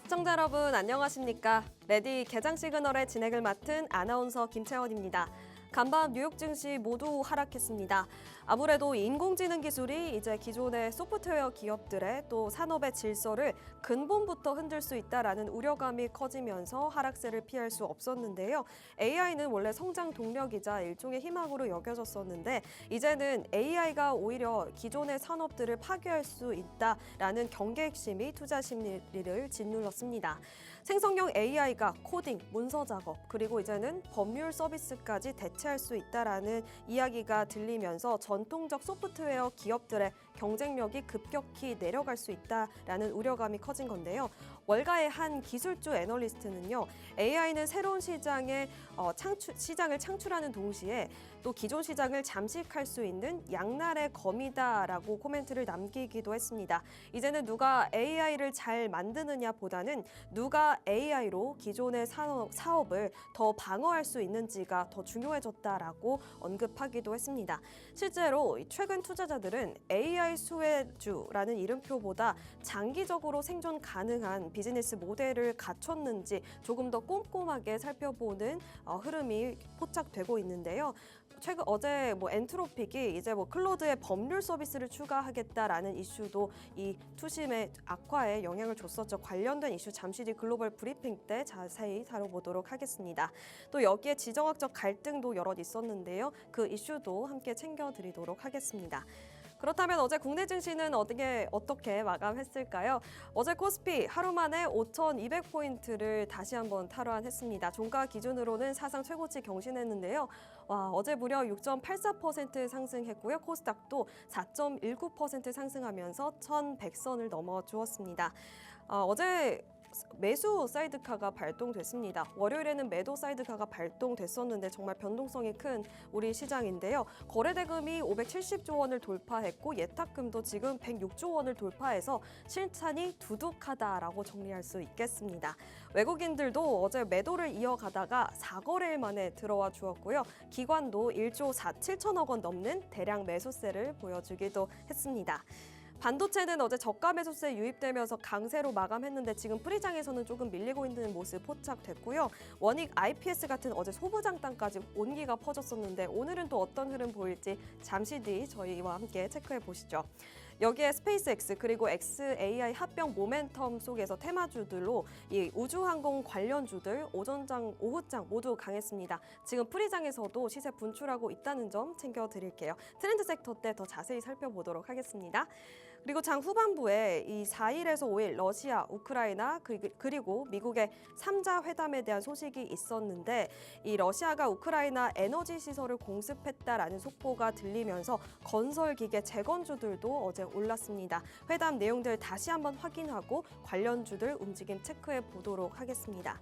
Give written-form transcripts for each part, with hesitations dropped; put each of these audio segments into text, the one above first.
시청자 여러분 안녕하십니까? 레디 개장 시그널의 진행을 맡은 아나운서 김채원입니다. 간밤 뉴욕 증시 모두 하락했습니다. 아무래도 인공지능 기술이 이제 기존의 소프트웨어 기업들의 또 산업의 질서를 근본부터 흔들 수 있다라는 우려감이 커지면서 하락세를 피할 수 없었는데요. AI는 원래 성장 동력이자 일종의 희망으로 여겨졌었는데 이제는 AI가 오히려 기존의 산업들을 파괴할 수 있다라는 경계 핵심이 투자 심리를 짓눌렀습니다. 생성형 AI가 코딩, 문서 작업, 그리고 이제는 법률 서비스까지 대체할 수 있다라는 이야기가 들리면서 전통적 소프트웨어 기업들의 경쟁력이 급격히 내려갈 수 있다라는 우려감이 커진 건데요. 월가의 한 기술주 애널리스트는요, AI는 새로운 시장을 창출하는 동시에 또 기존 시장을 잠식할 수 있는 양날의 검이다라고 코멘트를 남기기도 했습니다. 이제는 누가 AI를 잘 만드느냐보다는 누가 AI로 기존의 사업을 더 방어할 수 있는지가 더 중요해졌다라고 언급하기도 했습니다. 실제로 최근 투자자들은 AI 수혜주라는 이름표보다 장기적으로 생존 가능한 비즈니스 모델을 갖췄는지 조금 더 꼼꼼하게 살펴보는 흐름이 포착되고 있는데요. 어제 엔트로픽이 이제 클로드의 법률 서비스를 추가하겠다라는 이슈도 이 투심의 악화에 영향을 줬었죠. 관련된 이슈 잠시 뒤 글로벌 브리핑 때 자세히 다뤄보도록 하겠습니다. 또 여기에 지정학적 갈등도 여럿 있었는데요. 그 이슈도 함께 챙겨드리도록 하겠습니다. 그렇다면 어제 국내 증시는 어떻게 마감했을까요? 어제 코스피 하루 만에 5,200포인트를 다시 한번 탈환했습니다. 종가 기준으로는 사상 최고치 경신했는데요. 어제 무려 6.84% 상승했고요. 코스닥도 4.19% 상승하면서 1,100선을 넘어주었습니다. 어제 매수 사이드카가 발동됐습니다. 월요일에는 매도 사이드카가 발동됐었는데 정말 변동성이 큰 우리 시장인데요. 거래대금이 570조 원을 돌파했고 예탁금도 지금 106조 원을 돌파해서 실찬이 두둑하다라고 정리할 수 있겠습니다. 외국인들도 어제 매도를 이어가다가 4거래일 만에 들어와 주었고요. 기관도 1조 7천억 원 넘는 대량 매수세를 보여주기도 했습니다. 반도체는 어제 저가 매수세 유입되면서 강세로 마감했는데 지금 프리장에서는 조금 밀리고 있는 모습 포착됐고요. 원익 IPS 같은 어제 소부장단까지 온기가 퍼졌었는데 오늘은 또 어떤 흐름 보일지 잠시 뒤 저희와 함께 체크해 보시죠. 여기에 스페이스X 그리고 xAI 합병 모멘텀 속에서 테마주들로 이 우주항공 관련주들 오후장 모두 강했습니다. 지금 프리장에서도 시세 분출하고 있다는 점 챙겨드릴게요. 트렌드 섹터 때 더 자세히 살펴보도록 하겠습니다. 그리고 장 후반부에 이 4일에서 5일 러시아, 우크라이나 그리고 미국의 3자 회담에 대한 소식이 있었는데 이 러시아가 우크라이나 에너지 시설을 공습했다라는 속보가 들리면서 건설기계 재건주들도 어제 올랐습니다. 회담 내용들 다시 한번 확인하고 관련주들 움직임 체크해 보도록 하겠습니다.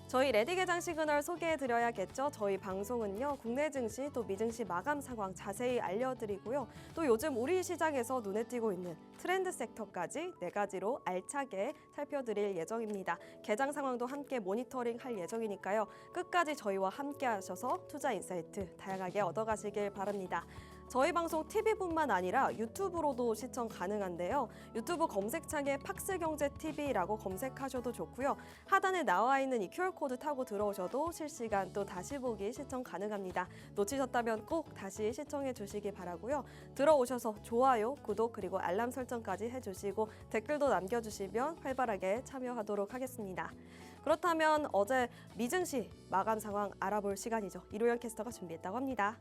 저희 레디 개장 시그널 소개해드려야겠죠. 저희 방송은요. 국내 증시 또 미증시 마감 상황 자세히 알려드리고요. 또 요즘 우리 시장에서 눈에 띄고 있는 트렌드 섹터까지 4가지로 알차게 살펴드릴 예정입니다. 개장 상황도 함께 모니터링할 예정이니까요. 끝까지 저희와 함께 하셔서 투자 인사이트 다양하게 얻어가시길 바랍니다. 저희 방송 TV뿐만 아니라 유튜브로도 시청 가능한데요. 유튜브 검색창에 팍스경제TV라고 검색하셔도 좋고요. 하단에 나와 있는 이 QR코드 타고 들어오셔도 실시간 또 다시 보기 시청 가능합니다. 놓치셨다면 꼭 다시 시청해 주시기 바라고요. 들어오셔서 좋아요, 구독 그리고 알람 설정까지 해주시고 댓글도 남겨주시면 활발하게 참여하도록 하겠습니다. 그렇다면 어제 미증시 마감 상황 알아볼 시간이죠. 이로연 캐스터가 준비했다고 합니다.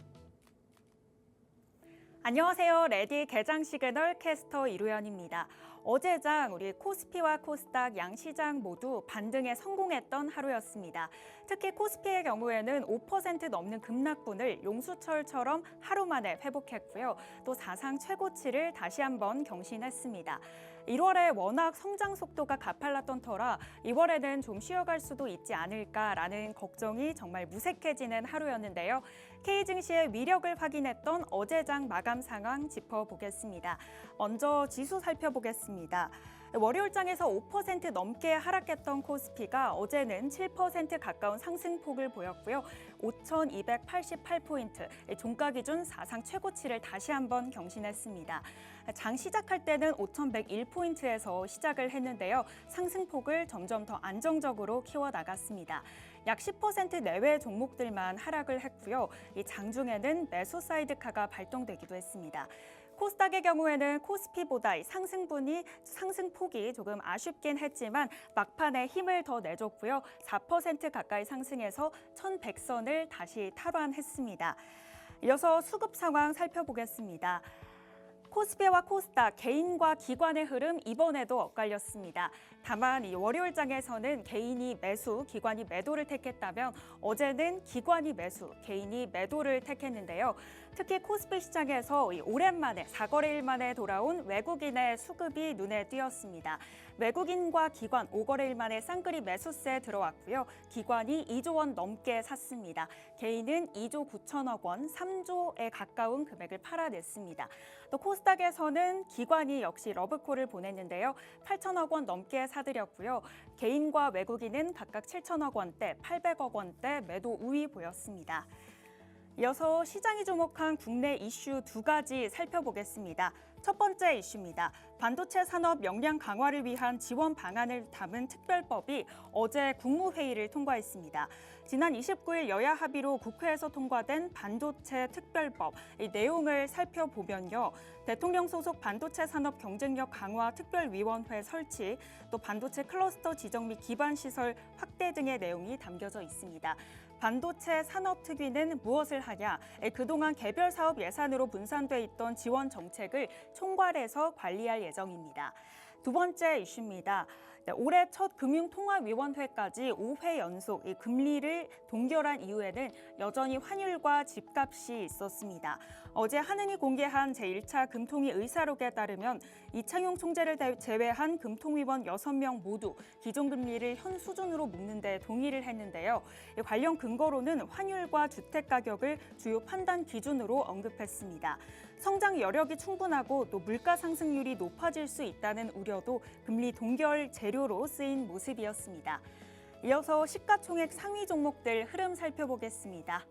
안녕하세요. 레디 개장 시그널 캐스터 이루연입니다. 어제장 우리 코스피와 코스닥 양 시장 모두 반등에 성공했던 하루였습니다. 특히 코스피의 경우에는 5% 넘는 급락분을 용수철처럼 하루 만에 회복했고요. 또 사상 최고치를 다시 한번 경신했습니다. 1월에 워낙 성장 속도가 가팔랐던 터라 2월에는 좀 쉬어갈 수도 있지 않을까라는 걱정이 정말 무색해지는 하루였는데요. K증시의 위력을 확인했던 어제장 마감 상황 짚어보겠습니다. 먼저 지수 살펴보겠습니다. 월요일장에서 5% 넘게 하락했던 코스피가 어제는 7% 가까운 상승폭을 보였고요. 5,288포인트, 종가 기준 사상 최고치를 다시 한번 경신했습니다. 장 시작할 때는 5,101포인트에서 시작을 했는데요. 상승폭을 점점 더 안정적으로 키워나갔습니다. 약 10% 내외 종목들만 하락을 했고요. 이 장중에는 매수 사이드카가 발동되기도 했습니다. 코스닥의 경우에는 코스피보다 상승폭이 조금 아쉽긴 했지만 막판에 힘을 더 내줬고요. 4% 가까이 상승해서 1,100선을 다시 탈환했습니다. 이어서 수급 상황 살펴보겠습니다. 코스피와 코스닥, 개인과 기관의 흐름 이번에도 엇갈렸습니다. 다만 이 월요일장에서는 개인이 매수, 기관이 매도를 택했다면 어제는 기관이 매수, 개인이 매도를 택했는데요. 특히 코스피 시장에서 오랜만에 4거래일 만에 돌아온 외국인의 수급이 눈에 띄었습니다. 외국인과 기관 5거래일 만에 쌍끌이 매수세에 들어왔고요. 기관이 2조 원 넘게 샀습니다. 개인은 2조 9천억 원, 3조에 가까운 금액을 팔아냈습니다. 또 코스닥에서는 기관이 역시 러브콜을 보냈는데요. 8천억 원 넘게 사들였고요. 개인과 외국인은 각각 7천억 원대, 800억 원대 매도 우위 보였습니다. 이어서 시장이 주목한 국내 이슈 두 가지 살펴보겠습니다. 첫 번째 이슈입니다. 반도체 산업 역량 강화를 위한 지원 방안을 담은 특별법이 어제 국무회의를 통과했습니다. 지난 29일 여야 합의로 국회에서 통과된 반도체 특별법, 이 내용을 살펴보면요. 대통령 소속 반도체 산업 경쟁력 강화 특별위원회 설치, 또 반도체 클러스터 지정 및 기반 시설 확대 등의 내용이 담겨져 있습니다. 반도체 산업특위는 무엇을 하냐? 그동안 개별 사업 예산으로 분산돼 있던 지원 정책을 총괄해서 관리할 예정입니다. 두 번째 이슈입니다. 올해 첫 금융통화위원회까지 5회 연속 금리를 동결한 이후에는 여전히 환율과 집값이 있었습니다. 어제 한은이 공개한 제1차 금통위 의사록에 따르면 이창용 총재를 제외한 금통위원 6명 모두 기존금리를 현 수준으로 묶는 데 동의를 했는데요. 관련 근거로는 환율과 주택가격을 주요 판단 기준으로 언급했습니다. 성장 여력이 충분하고 또 물가 상승률이 높아질 수 있다는 우려도 금리 동결 재료로 쓰인 모습이었습니다. 이어서 시가총액 상위 종목들 흐름 살펴보겠습니다.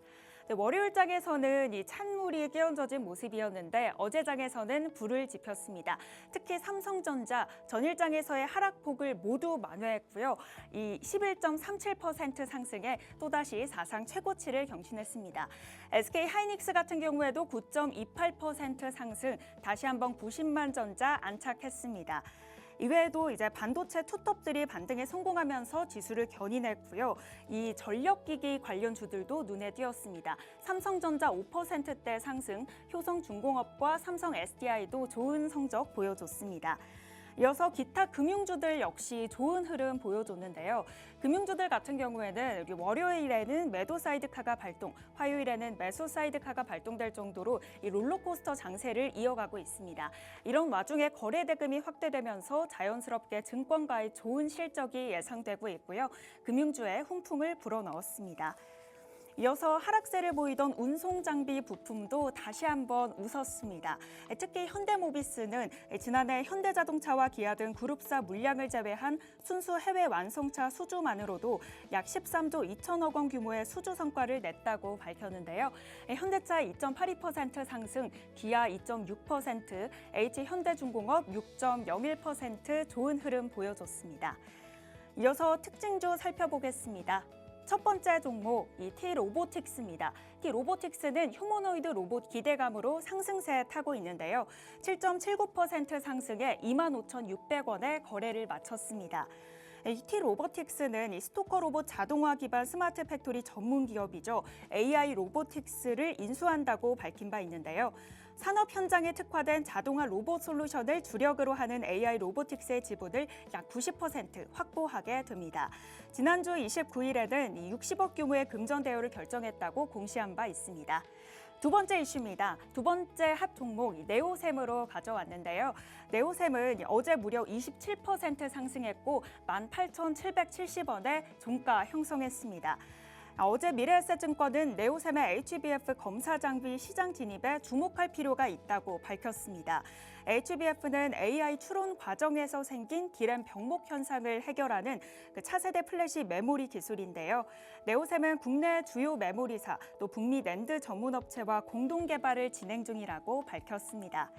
월요일장에서는 이 찬물이 끼얹어진 모습이었는데 어제 장에서는 불을 지폈습니다. 특히 삼성전자 전일장에서의 하락폭을 모두 만회했고요. 이 11.37% 상승에 또다시 사상 최고치를 경신했습니다. SK 하이닉스 같은 경우에도 9.28% 상승, 다시 한번 90만 전자 안착했습니다. 이외에도 이제 반도체 투톱들이 반등에 성공하면서 지수를 견인했고요. 이 전력기기 관련 주들도 눈에 띄었습니다. 삼성전자 5%대 상승, 효성중공업과 삼성 SDI도 좋은 성적 보여줬습니다. 이어서 기타 금융주들 역시 좋은 흐름 보여줬는데요. 금융주들 같은 경우에는 월요일에는 매도 사이드카가 발동, 화요일에는 매수 사이드카가 발동될 정도로 이 롤러코스터 장세를 이어가고 있습니다. 이런 와중에 거래 대금이 확대되면서 자연스럽게 증권가의 좋은 실적이 예상되고 있고요. 금융주에 훈풍을 불어넣었습니다. 이어서 하락세를 보이던 운송장비 부품도 다시 한번 웃었습니다. 특히 현대모비스는 지난해 현대자동차와 기아 등 그룹사 물량을 제외한 순수 해외 완성차 수주만으로도 약 13조 2천억 원 규모의 수주 성과를 냈다고 밝혔는데요. 현대차 2.82% 상승, 기아 2.6%, H현대중공업 6.01% 좋은 흐름 보여줬습니다. 이어서 특징주 살펴보겠습니다. 첫 번째 종목, 이 T-로보틱스입니다. T-로보틱스는 휴머노이드 로봇 기대감으로 상승세에 타고 있는데요. 7.79% 상승에 25,600원에 거래를 마쳤습니다. T-로보틱스는 스토커 로봇 자동화 기반 스마트 팩토리 전문 기업이죠. AI 로보틱스를 인수한다고 밝힌 바 있는데요. 산업 현장에 특화된 자동화 로봇 솔루션을 주력으로 하는 AI 로보틱스의 지분을 약 90% 확보하게 됩니다. 지난주 29일에는 60억 규모의 금전 대여를 결정했다고 공시한 바 있습니다. 두 번째 이슈입니다. 두 번째 핫 종목 네오셈으로 가져왔는데요. 네오셈은 어제 무려 27% 상승했고 18,770원에 종가 형성했습니다. 어제 미래에셋증권은 네오셈의 HBF 검사 장비 시장 진입에 주목할 필요가 있다고 밝혔습니다. HBF는 AI 추론 과정에서 생긴 디램 병목 현상을 해결하는 차세대 플래시 메모리 기술인데요. 네오셈은 국내 주요 메모리사, 또 북미 낸드 전문업체와 공동 개발을 진행 중이라고 밝혔습니다.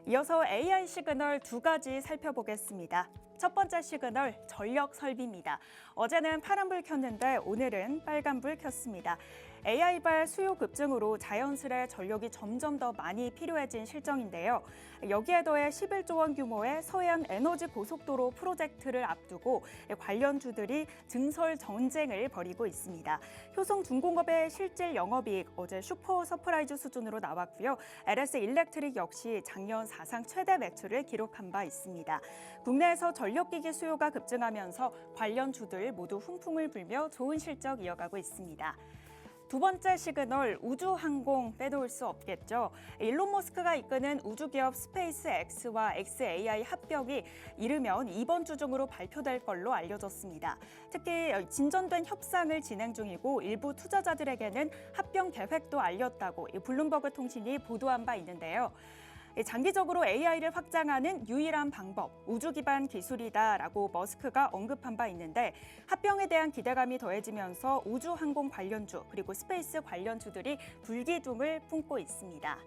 이어서 AI 시그널 두 가지 살펴보겠습니다. 첫 번째 시그널, 전력 설비입니다. 어제는 파란불 켰는데 오늘은 빨간불 켰습니다. AI발 수요 급증으로 자연스레 전력이 점점 더 많이 필요해진 실정인데요. 여기에 더해 11조 원 규모의 서해안 에너지 고속도로 프로젝트를 앞두고 관련주들이 증설 전쟁을 벌이고 있습니다. 효성중공업의 실질 영업이익 어제 슈퍼 서프라이즈 수준으로 나왔고요. LS 일렉트릭 역시 작년 사상 최대 매출을 기록한 바 있습니다. 국내에서 전력기기 수요가 급증하면서 관련주들 모두 훈풍을 불며 좋은 실적 이어가고 있습니다. 두 번째 시그널, 우주항공 빼놓을 수 없겠죠. 일론 머스크가 이끄는 우주기업 스페이스X와 XAI 합병이 이르면 이번 주 중으로 발표될 걸로 알려졌습니다. 특히 진전된 협상을 진행 중이고 일부 투자자들에게는 합병 계획도 알렸다고 블룸버그 통신이 보도한 바 있는데요. 장기적으로 AI를 확장하는 유일한 방법, 우주 기반 기술이다라고 머스크가 언급한 바 있는데 합병에 대한 기대감이 더해지면서 우주항공 관련주 그리고 스페이스 관련주들이 불기둥을 품고 있습니다.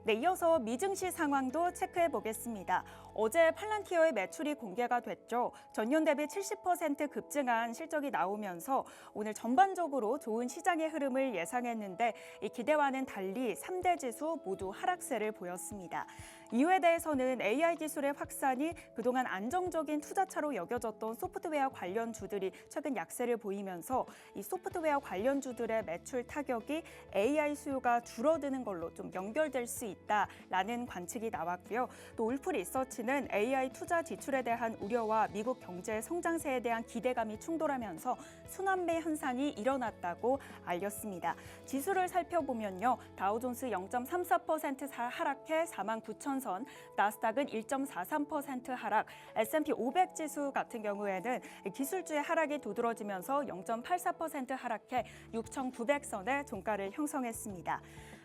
네, 이어서 미증시 상황도 체크해 보겠습니다. 어제 팔란티어의 매출이 공개가 됐죠. 전년 대비 70% 급증한 실적이 나오면서 오늘 전반적으로 좋은 시장의 흐름을 예상했는데 이 기대와는 달리 3대 지수 모두 하락세를 보였습니다. 이유에 대해서는 AI 기술의 확산이 그동안 안정적인 투자차로 여겨졌던 소프트웨어 관련주들이 최근 약세를 보이면서 이 소프트웨어 관련주들의 매출 타격이 AI 수요가 줄어드는 걸로 좀 연결될 수 있다라는 관측이 나왔고요. 또 울프 리서치는 AI 투자 지출에 대한 우려와 미국 경제 성장세에 대한 기대감이 충돌하면서 순환매 현상이 일어났다고 알렸습니다. 지수를 살펴보면요. 다우존스 0.34% 하락해 49,000선, 나스닥은 1.43% 하락, S&P 500 지수 같은 경우에는 기술주의 하락이 두드러지면서 0.84% 하락해 6,900선의 종가를 형성했습니다.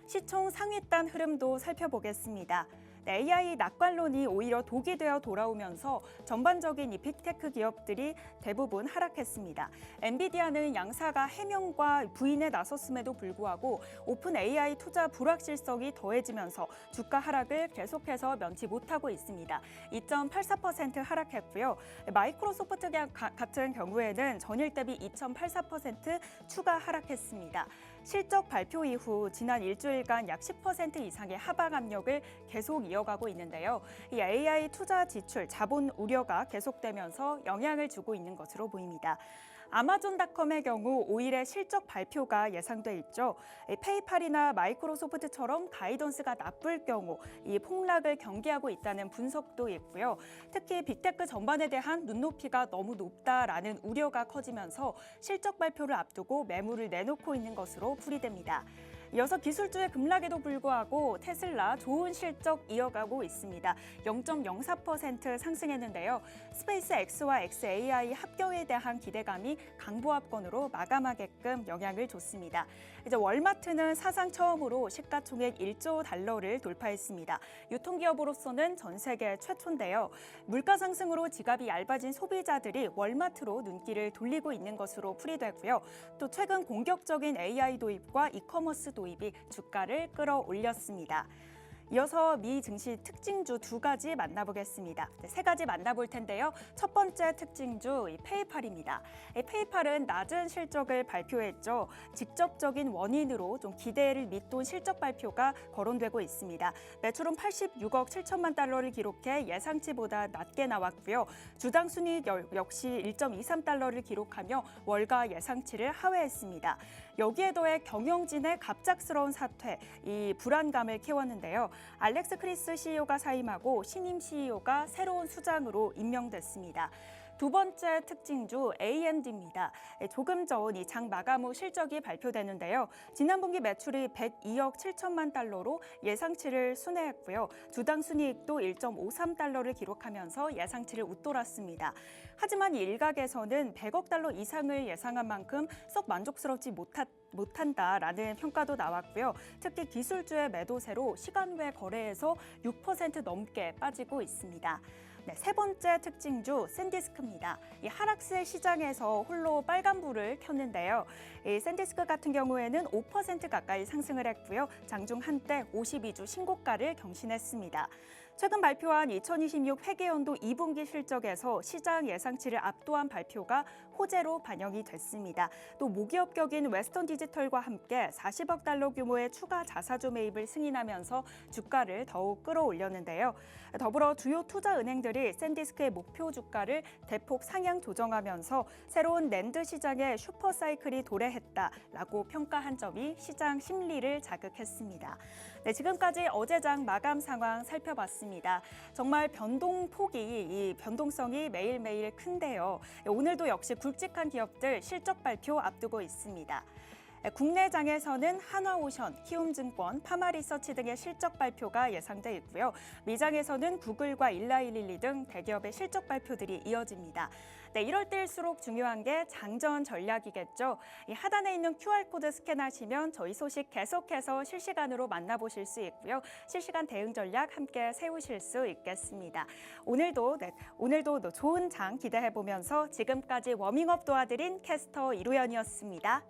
시총 상위단 흐름도 살펴보겠습니다. AI 낙관론이 오히려 독이 되어 돌아오면서 전반적인 이 빅테크 기업들이 대부분 하락했습니다. 엔비디아는 양사가 해명과 부인에 나섰음에도 불구하고 오픈 AI 투자 불확실성이 더해지면서 주가 하락을 계속해서 면치 못하고 있습니다. 2.84% 하락했고요. 마이크로소프트 같은 경우에는 전일 대비 2.84% 추가 하락했습니다. 실적 발표 이후 지난 일주일간 약 10% 이상의 하방 압력을 계속 이어가고 있는데요. 이 AI 투자 지출, 자본 우려가 계속되면서 영향을 주고 있는 것으로 보입니다. 아마존닷컴의 경우 5일에 실적 발표가 예상돼 있죠. 페이팔이나 마이크로소프트처럼 가이던스가 나쁠 경우 이 폭락을 경계하고 있다는 분석도 있고요. 특히 빅테크 전반에 대한 눈높이가 너무 높다라는 우려가 커지면서 실적 발표를 앞두고 매물을 내놓고 있는 것으로 풀이됩니다. 이어서 기술주의 급락에도 불구하고 테슬라 좋은 실적 이어가고 있습니다. 0.04% 상승했는데요. 스페이스 X와 XAI 합격에 대한 기대감이 강보합권으로 마감하게끔 영향을 줬습니다. 이제 월마트는 사상 처음으로 시가총액 1조 달러를 돌파했습니다. 유통기업으로서는 전 세계 최초인데요. 물가 상승으로 지갑이 얇아진 소비자들이 월마트로 눈길을 돌리고 있는 것으로 풀이되고요. 또 최근 공격적인 AI 도입과 이커머스 도입이 주가를 끌어올렸습니다. 이어서 미 증시 특징주 두 가지 만나보겠습니다. 세 가지 만나볼 텐데요. 첫 번째 특징주 페이팔입니다. 페이팔은 낮은 실적을 발표했죠. 직접적인 원인으로 좀 기대를 밑돈 실적 발표가 거론되고 있습니다. 매출은 86억 7천만 달러를 기록해 예상치보다 낮게 나왔고요. 주당 순이익 역시 1.23달러를 기록하며 월가 예상치를 하회했습니다. 여기에 더해 경영진의 갑작스러운 사퇴, 이 불안감을 키웠는데요. 알렉스 크리스 CEO가 사임하고 신임 CEO가 새로운 수장으로 임명됐습니다. 두 번째 특징주 A&D입니다. 조금 전 이 장 마감 후 실적이 발표되는데요. 지난 분기 매출이 102억 7천만 달러로 예상치를 순회했고요. 주당 순이익도 1.53달러를 기록하면서 예상치를 웃돌았습니다. 하지만 일각에서는 100억 달러 이상을 예상한 만큼 썩 만족스럽지 못한다라는 평가도 나왔고요. 특히 기술주의 매도세로 시간 외 거래에서 6% 넘게 빠지고 있습니다. 네, 세 번째 특징주 샌디스크입니다. 이 하락세 시장에서 홀로 빨간불을 켰는데요. 이 샌디스크 같은 경우에는 5% 가까이 상승을 했고요. 장중 한때 52주 신고가를 경신했습니다. 최근 발표한 2026 회계연도 2분기 실적에서 시장 예상치를 압도한 발표가 호재로 반영이 됐습니다. 또 모기업격인 웨스턴 디지털과 함께 40억 달러 규모의 추가 자사주 매입을 승인하면서 주가를 더욱 끌어올렸는데요. 더불어 주요 투자은행들이 샌디스크의 목표 주가를 대폭 상향 조정하면서 새로운 낸드 시장의 슈퍼사이클이 도래했다라고 평가한 점이 시장 심리를 자극했습니다. 네, 지금까지 어제장 마감 상황 살펴봤습니다. 정말 이 변동성이 매일매일 큰데요. 오늘도 역시 굵직한 기업들 실적 발표 앞두고 있습니다. 국내 장에서는 한화오션, 키움증권, 파마리서치 등의 실적 발표가 예상돼 있고요. 미장에서는 구글과 일라일릴리 등 대기업의 실적 발표들이 이어집니다. 네, 이럴 때일수록 중요한 게 장전 전략이겠죠. 이 하단에 있는 QR코드 스캔하시면 저희 소식 계속해서 실시간으로 만나보실 수 있고요. 실시간 대응 전략 함께 세우실 수 있겠습니다. 오늘도 좋은 장 기대해보면서 지금까지 워밍업 도와드린 캐스터 이루연이었습니다.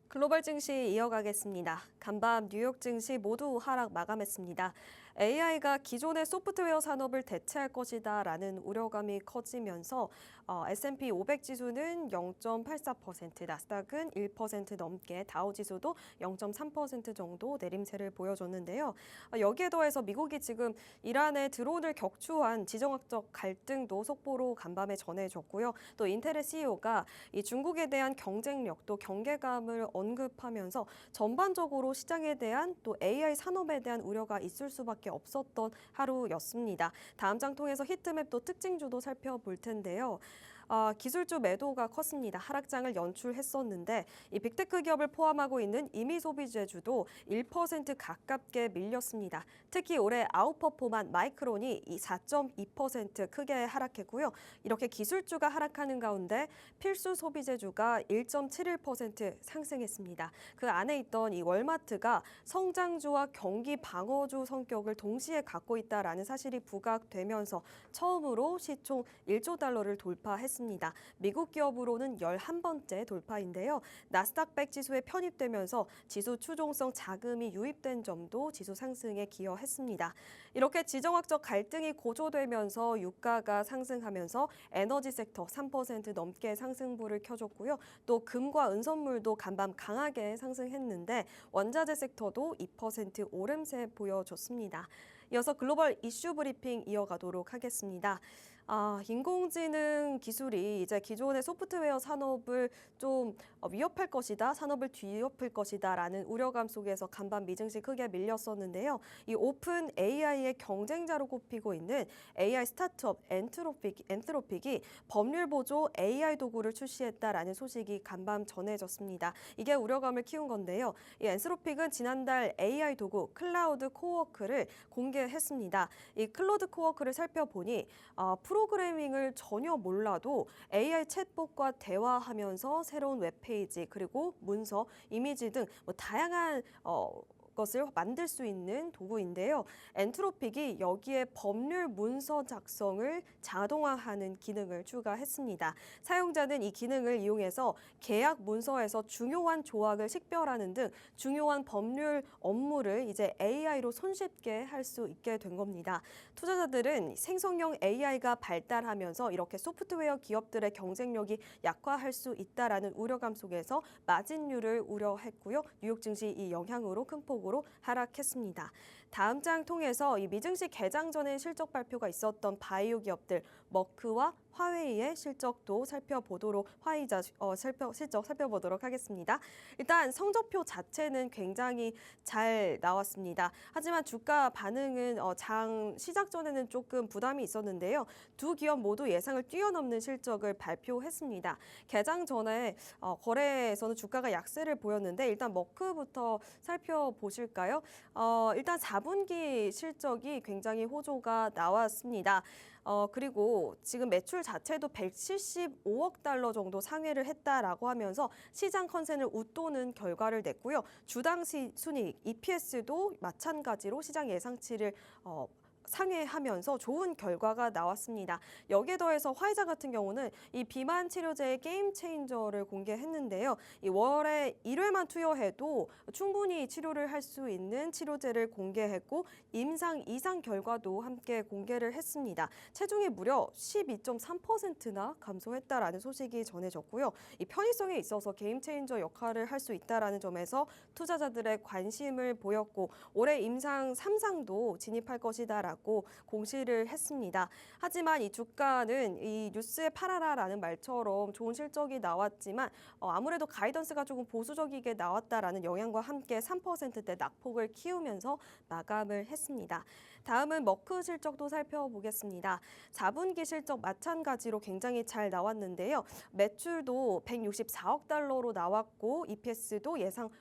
글로벌 증시 이어가겠습니다. 간밤 뉴욕 증시 모두 하락 마감했습니다. AI가 기존의 소프트웨어 산업을 대체할 것이다라는 우려감이 커지면서 S&P 500 지수는 0.84%, 나스닥은 1% 넘게, 다우 지수도 0.3% 정도 내림세를 보여줬는데요. 여기에 더해서 미국이 지금 이란의 드론을 격추한 지정학적 갈등도 속보로 간밤에 전해졌고요. 또 인텔의 CEO가 이 중국에 대한 경쟁력 또 경계감을 언급하면서 전반적으로 시장에 대한 또 AI 산업에 대한 우려가 있을 수밖에 없었던 하루였습니다. 다음 장 통해서 히트맵 또 특징주도 살펴볼 텐데요. 기술주 매도가 컸습니다. 하락장을 연출했었는데 이 빅테크 기업을 포함하고 있는 임의 소비재주도 1% 가깝게 밀렸습니다. 특히 올해 아웃퍼폼한 마이크론이 이 4.2% 크게 하락했고요. 이렇게 기술주가 하락하는 가운데 필수 소비재주가 1.71% 상승했습니다. 그 안에 있던 이 월마트가 성장주와 경기 방어주 성격을 동시에 갖고 있다라는 사실이 부각되면서 처음으로 시총 1조 달러를 돌파했습니다. 미국 기업으로는 11번째 돌파인데요. 나스닥 100 지수에 편입되면서 지수 추종성 자금이 유입된 점도 지수 상승에 기여했습니다. 이렇게 지정학적 갈등이 고조되면서 유가가 상승하면서 에너지 섹터 3% 넘게 상승부를 켜줬고요. 또 금과 은선물도 간밤 강하게 상승했는데 원자재 섹터도 2% 오름세 보여줬습니다. 이어서 글로벌 이슈 브리핑 이어가도록 하겠습니다. 인공지능 기술이 이제 기존의 소프트웨어 산업을 좀 위협할 것이다, 산업을 뒤엎을 것이다라는 우려감 속에서 간밤 미증시 크게 밀렸었는데요. 이 오픈 AI의 경쟁자로 꼽히고 있는 AI 스타트업 엔트로픽이 법률 보조 AI 도구를 출시했다라는 소식이 간밤 전해졌습니다. 이게 우려감을 키운 건데요. 이 엔트로픽은 지난달 AI 도구 클라우드 코워크를 공개했습니다. 이 클라우드 코워크를 살펴보니 프로그래밍을 전혀 몰라도 AI 챗봇과 대화하면서 새로운 웹페이지 그리고 문서, 이미지 등 다양한 것을 만들 수 있는 도구인데요. 엔트로픽이 여기에 법률 문서 작성을 자동화하는 기능을 추가했습니다. 사용자는 이 기능을 이용해서 계약 문서에서 중요한 조항을 식별하는 등 중요한 법률 업무를 이제 AI로 손쉽게 할 수 있게 된 겁니다. 투자자들은 생성형 AI가 발달하면서 이렇게 소프트웨어 기업들의 경쟁력이 약화할 수 있다라는 우려감 속에서 마진율을 우려했고요. 뉴욕 증시 이 영향으로 큰 폭으로 하락했습니다. 다음 장 통해서 이 미증시 개장 전에 실적 발표가 있었던 바이오 기업들 머크와 화웨이의 실적도 살펴보도록 실적 살펴보도록 하겠습니다. 일단 성적표 자체는 굉장히 잘 나왔습니다. 하지만 주가 반응은 장 시작 전에는 조금 부담이 있었는데요. 두 기업 모두 예상을 뛰어넘는 실적을 발표했습니다. 개장 전에 거래에서는 주가가 약세를 보였는데 일단 머크부터 살펴보실까요? 일단 4분기 실적이 굉장히 호조가 나왔습니다. 그리고 지금 매출 자체도 175억 달러 정도 상회를 했다라고 하면서 시장 컨센을 웃도는 결과를 냈고요. 주당 순이익 EPS도 마찬가지로 시장 예상치를 상회하면서 좋은 결과가 나왔습니다. 여기에 더해서 화이자 같은 경우는 이 비만 치료제의 게임 체인저를 공개했는데요. 이 월에 1회만 투여해도 충분히 치료를 할 수 있는 치료제를 공개했고 임상 이상 결과도 함께 공개를 했습니다. 체중이 무려 12.3%나 감소했다라는 소식이 전해졌고요. 이 편의성에 있어서 게임 체인저 역할을 할 수 있다라는 점에서 투자자들의 관심을 보였고 올해 임상 3상도 진입할 것이다라고 공시를 했습니다. 하지만 이 주가는 이 뉴스에 팔아라라는 말처럼 좋은 실적이 나왔지만 아무래도 가이던스가 조금 보수적이게 나왔다라는 영향과 함께 3%대 낙폭을 키우면서 마감을 했습니다. 다음은 머크 실적도 살펴보겠습니다. 4분기 실적 마찬가지로 굉장히 잘 나왔는데요. 매출도 164억 달러로 나왔고 EPS도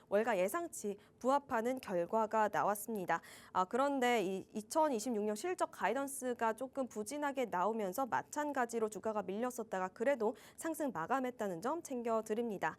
월가 예상치 부합하는 결과가 나왔습니다. 그런데 이 2026년 실적 가이던스가 조금 부진하게 나오면서 마찬가지로 주가가 밀렸었다가 그래도 상승 마감했다는 점 챙겨드립니다.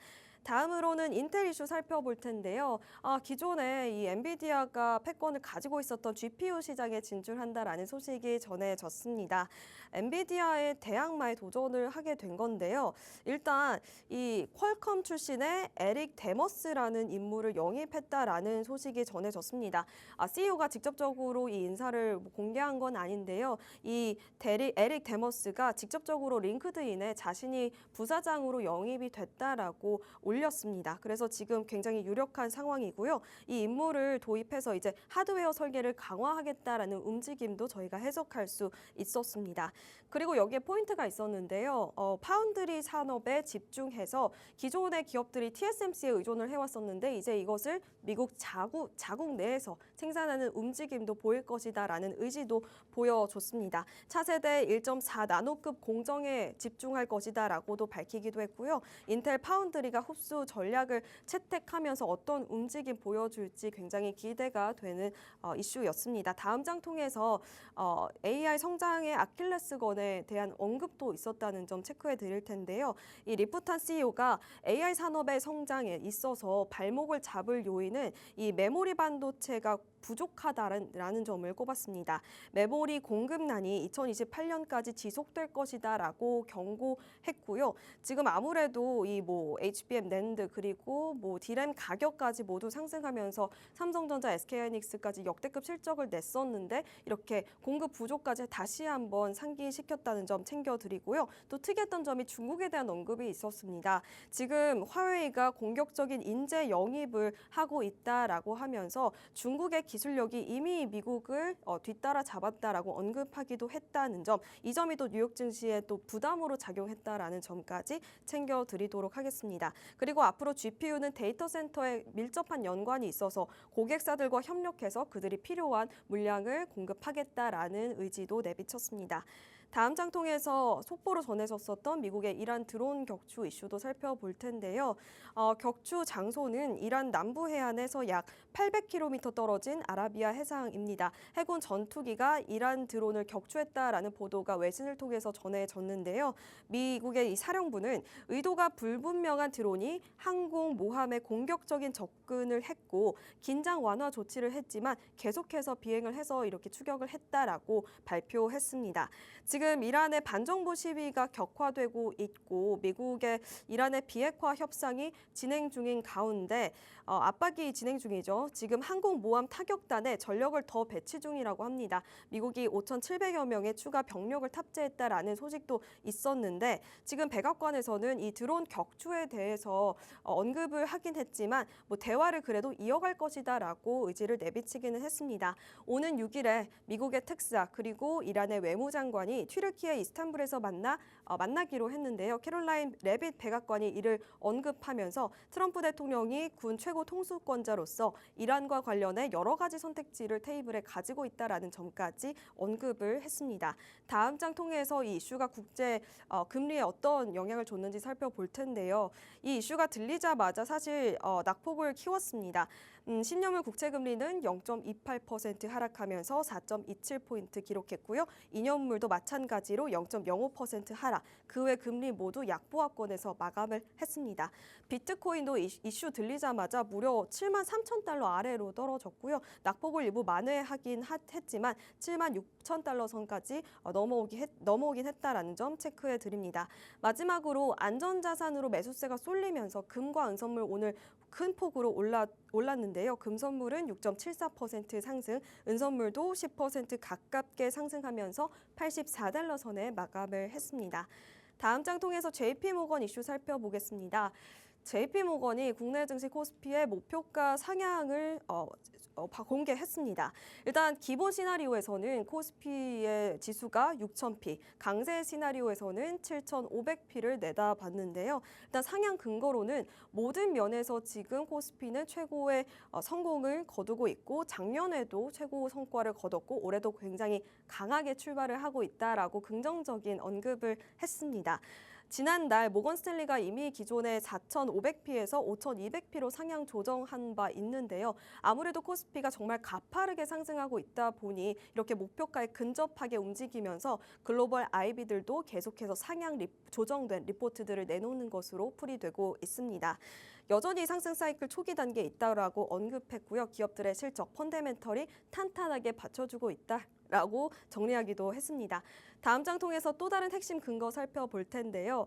다음으로는 인텔 이슈 살펴볼 텐데요. 기존에 이 엔비디아가 패권을 가지고 있었던 GPU 시장에 진출한다라는 소식이 전해졌습니다. 엔비디아의 대항마에 도전을 하게 된 건데요. 일단 이 퀄컴 출신의 에릭 데머스라는 인물을 영입했다라는 소식이 전해졌습니다. CEO가 직접적으로 이 인사를 공개한 건 아닌데요. 이 에릭 데머스가 직접적으로 링크드인에 자신이 부사장으로 영입이 됐다라고 올렸습니다. 그래서 지금 굉장히 유력한 상황이고요. 이 인물을 도입해서 이제 하드웨어 설계를 강화하겠다라는 움직임도 저희가 해석할 수 있었습니다. 그리고 여기에 포인트가 있었는데요. 파운드리 산업에 집중해서 기존의 기업들이 TSMC에 의존을 해왔었는데 이제 이것을 미국 자국 내에서 생산하는 움직임도 보일 것이다라는 의지도 보여줬습니다. 차세대 1.4 나노급 공정에 집중할 것이다라고도 밝히기도 했고요. 인텔 파운드리가 흡수 전략을 채택하면서 어떤 움직임 보여줄지 굉장히 기대가 되는 이슈였습니다. 다음 장 통해서 AI 성장의 아킬레스건에 대한 언급도 있었다는 점 체크해 드릴 텐데요. 이 리프탄 CEO가 AI 산업의 성장에 있어서 발목을 잡을 요인은 이 메모리 반도체가 부족하다라는 점을 꼽았습니다. 메모리 공급난이 2028년까지 지속될 것이다라고 경고했고요. 지금 아무래도 이 HBM 낸드 그리고 D램 가격까지 모두 상승하면서 삼성전자, SK하이닉스까지 역대급 실적을 냈었는데 이렇게 공급 부족까지 다시 한번 상기시켰다는 점 챙겨드리고요. 또 특이했던 점이 중국에 대한 언급이 있었습니다. 지금 화웨이가 공격적인 인재 영입을 하고 있다라고 하면서 중국의 기술력이 이미 미국을 뒤따라 잡았다라고 언급하기도 했다는 점, 이 점이 또 뉴욕 증시에 또 부담으로 작용했다라는 점까지 챙겨드리도록 하겠습니다. 그리고 앞으로 GPU는 데이터 센터에 밀접한 연관이 있어서 고객사들과 협력해서 그들이 필요한 물량을 공급하겠다라는 의지도 내비쳤습니다. 다음 장 통해서 속보로 전해졌었던 미국의 이란 드론 격추 이슈도 살펴볼 텐데요. 격추 장소는 이란 남부 해안에서 약 800km 떨어진 아라비아 해상입니다. 해군 전투기가 이란 드론을 격추했다라는 보도가 외신을 통해서 전해졌는데요. 미국의 이 사령부는 의도가 불분명한 드론이 항공 모함에 공격적인 접근을 했고 긴장 완화 조치를 했지만 계속해서 비행을 해서 이렇게 추격을 했다라고 발표했습니다. 지금 이란의 반정부 시위가 격화되고 있고 미국의 이란의 비핵화 협상이 진행 중인 가운데 압박이 진행 중이죠. 지금 항공모함 타격단에 전력을 더 배치 중이라고 합니다. 미국이 5,700여 명의 추가 병력을 탑재했다라는 소식도 있었는데 지금 백악관에서는 이 드론 격추에 대해서 언급을 하긴 했지만 대화를 그래도 이어갈 것이다라고 의지를 내비치기는 했습니다. 오는 6일에 미국의 특사 그리고 이란의 외무장관이 튀르키예 이스탄불에서 만나기로 했는데요. 캐롤라인 레빗 백악관이 이를 언급하면서 트럼프 대통령이 군 최고 통수권자로서 이란과 관련해 여러 가지 선택지를 테이블에 가지고 있다라는 점까지 언급을 했습니다. 다음 장 통해서 이 이슈가 국제 금리에 어떤 영향을 줬는지 살펴볼 텐데요. 이 이슈가 들리자마자 사실 낙폭을 키웠습니다. 10년물 국채금리는 0.28% 하락하면서 4.27포인트 기록했고요. 2년물도 마찬가지로 0.05% 하락, 그 외 금리 모두 약보합권에서 마감을 했습니다. 비트코인도 이슈 들리자마자 무려 7만 3천 달러 아래로 떨어졌고요. 낙폭을 일부 만회하긴 했지만 7만 6천 달러 선까지 넘어오긴 했다라는 점 체크해 드립니다. 마지막으로 안전자산으로 매수세가 쏠리면서 금과 은선물 오늘 큰 폭으로 올랐는데요. 금선물은 6.74% 상승, 은선물도 10% 가깝게 상승하면서 84달러 선에 마감을 했습니다. 다음 장 통해서 JP모건 이슈 살펴보겠습니다. JP모건이 국내 증시 코스피의 목표가 상향을 공개했습니다. 일단 기본 시나리오에서는 코스피의 지수가 6,000피, 강세 시나리오에서는 7,500피를 내다봤는데요. 일단 상향 근거로는 모든 면에서 지금 코스피는 최고의 성공을 거두고 있고 작년에도 최고 성과를 거뒀고 올해도 굉장히 강하게 출발을 하고 있다라고 긍정적인 언급을 했습니다. 지난달 모건 스탠리가 이미 기존의 4,500피에서 5,200피로 상향 조정한 바 있는데요. 아무래도 코스피가 정말 가파르게 상승하고 있다 보니 이렇게 목표가에 근접하게 움직이면서 글로벌 IB들도 계속해서 상향 조정된 리포트들을 내놓는 것으로 풀이되고 있습니다. 여전히 상승 사이클 초기 단계에 있다라고 언급했고요. 기업들의 실적 펀더멘털이 탄탄하게 받쳐주고 있다라고 정리하기도 했습니다. 다음 장 통해서 또 다른 핵심 근거 살펴볼 텐데요.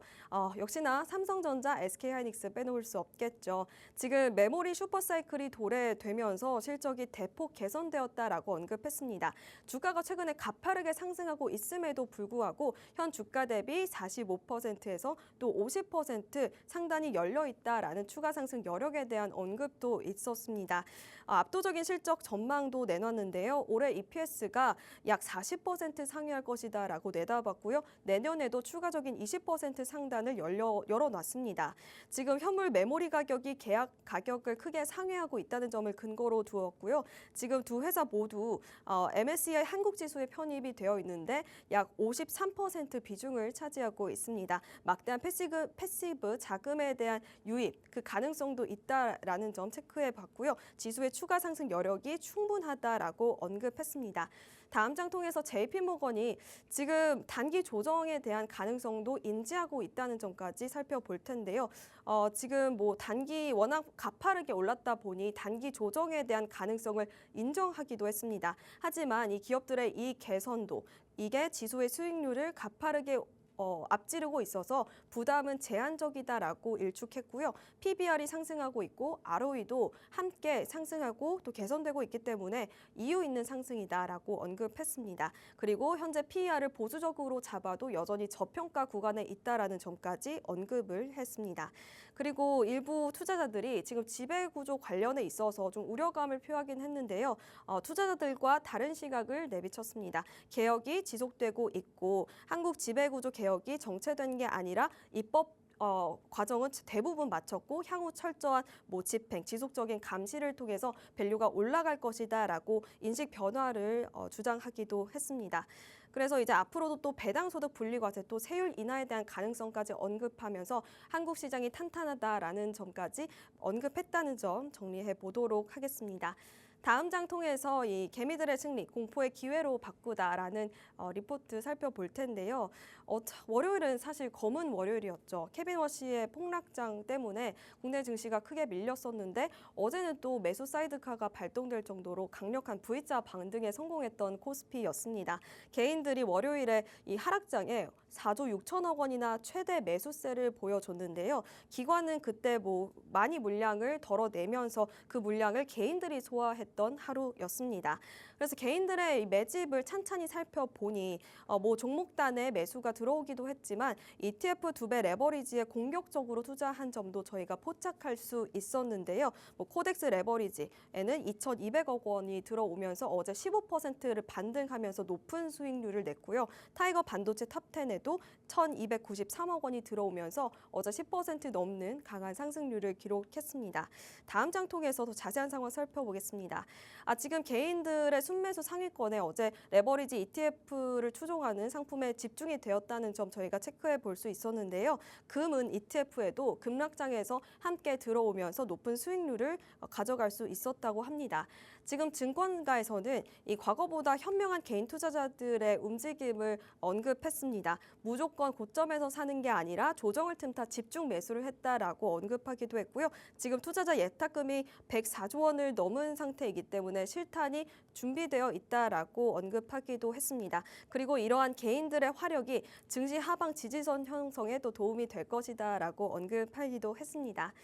역시나 삼성전자, SK하이닉스 빼놓을 수 없겠죠. 지금 메모리 슈퍼사이클이 도래되면서 실적이 대폭 개선되었다라고 언급했습니다. 주가가 최근에 가파르게 상승하고 있음에도 불구하고 현 주가 대비 45%에서 또 50% 상단이 열려 있다라는 추가 상승 여력에 대한 언급도 있었습니다. 압도적인 실적 전망도 내놨는데요. 올해 EPS가 약 40% 상회할 것이다라고 내다봤고요. 내년에도 추가적인 20% 상단을 열어놨습니다. 지금 현물 메모리 가격이 계약 가격을 크게 상회하고 있다는 점을 근거로 두었고요. 지금 두 회사 모두 MSCI 한국 지수에 편입이 되어 있는데 약 53% 비중을 차지하고 있습니다. 막대한 패시브 자금에 대한 유입, 그 가능성도 있다라는 점 체크해 봤고요. 지수의 추가 상승 여력이 충분하다라고 언급했습니다. 다음 장 통해서 JP모건이 지금 단기 조정에 대한 가능성도 인지하고 있다는 점까지 살펴볼 텐데요. 지금 뭐 단기 워낙 가파르게 올랐다 보니 단기 조정에 대한 가능성을 인정하기도 했습니다. 하지만 이 기업들의 이 개선도 이게 지수의 수익률을 가파르게 앞지르고 있어서 부담은 제한적이다라고 일축했고요. PBR이 상승하고 있고 ROE도 함께 상승하고 또 개선되고 있기 때문에 이유 있는 상승이다라고 언급했습니다. 그리고 현재 PER을 보수적으로 잡아도 여전히 저평가 구간에 있다라는 점까지 언급을 했습니다. 그리고 일부 투자자들이 지금 지배구조 관련에 있어서 좀 우려감을 표하긴 했는데요. 투자자들과 다른 시각을 내비쳤습니다. 개혁이 지속되고 있고 한국 지배구조 개혁이 정체된 게 아니라 입법 과정은 대부분 마쳤고 향후 철저한 집행, 지속적인 감시를 통해서 밸류가 올라갈 것이다라고 인식 변화를 주장하기도 했습니다. 그래서 이제 앞으로도 또 배당소득 분리과세 또 세율 인하에 대한 가능성까지 언급하면서 한국 시장이 탄탄하다라는 점까지 언급했다는 점 정리해 보도록 하겠습니다. 다음 장 통해서 이 개미들의 승리, 공포의 기회로 바꾸다라는 리포트 살펴볼 텐데요. 월요일은 사실 검은 월요일이었죠. 케빈 워시의 폭락장 때문에 국내 증시가 크게 밀렸었는데 어제는 또 매수 사이드카가 발동될 정도로 강력한 V자 반등에 성공했던 코스피였습니다. 개인들이 월요일에 이 하락장에 4조 6천억 원이나 최대 매수세를 보여줬는데요. 기관은 그때 많이 물량을 덜어내면서 그 물량을 개인들이 소화했던 하루였습니다. 그래서 개인들의 매집을 찬찬히 살펴보니 종목단에 매수가 들어오기도 했지만 ETF 2배 레버리지에 공격적으로 투자한 점도 저희가 포착할 수 있었는데요. 코덱스 레버리지에는 2,200억 원이 들어오면서 어제 15%를 반등하면서 높은 수익률을 냈고요. 타이거 반도체 탑10에도 1,293억 원이 들어오면서 어제 10% 넘는 강한 상승률을 기록했습니다. 다음 장 통해서 더 자세한 상황 살펴보겠습니다. 지금 개인들의 순매수 상위권에 어제 레버리지 ETF를 추종하는 상품에 집중이 되었다는 점 저희가 체크해 볼 수 있었는데요. 금은 ETF에도 급락장에서 함께 들어오면서 높은 수익률을 가져갈 수 있었다고 합니다. 지금 증권가에서는 이 과거보다 현명한 개인 투자자들의 움직임을 언급했습니다. 무조건 고점에서 사는 게 아니라 조정을 틈타 집중 매수를 했다라고 언급하기도 했고요. 지금 투자자 예탁금이 104조 원을 넘은 상태이기 때문에 실탄이 준비되어 있다라고 언급하기도 했습니다. 그리고 이러한 개인들의 화력이 증시 하방 지지선 형성에도 도움이 될 것이다라고 언급하기도 했습니다.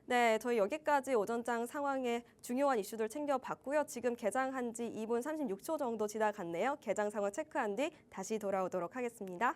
네, 저희 여기까지 오전장 상황의 중요한 이슈들 챙겨봤고요. 지금 개장한 지 2분 36초 정도 지나갔네요. 개장 상황 체크한 뒤 다시 돌아오도록 하겠습니다.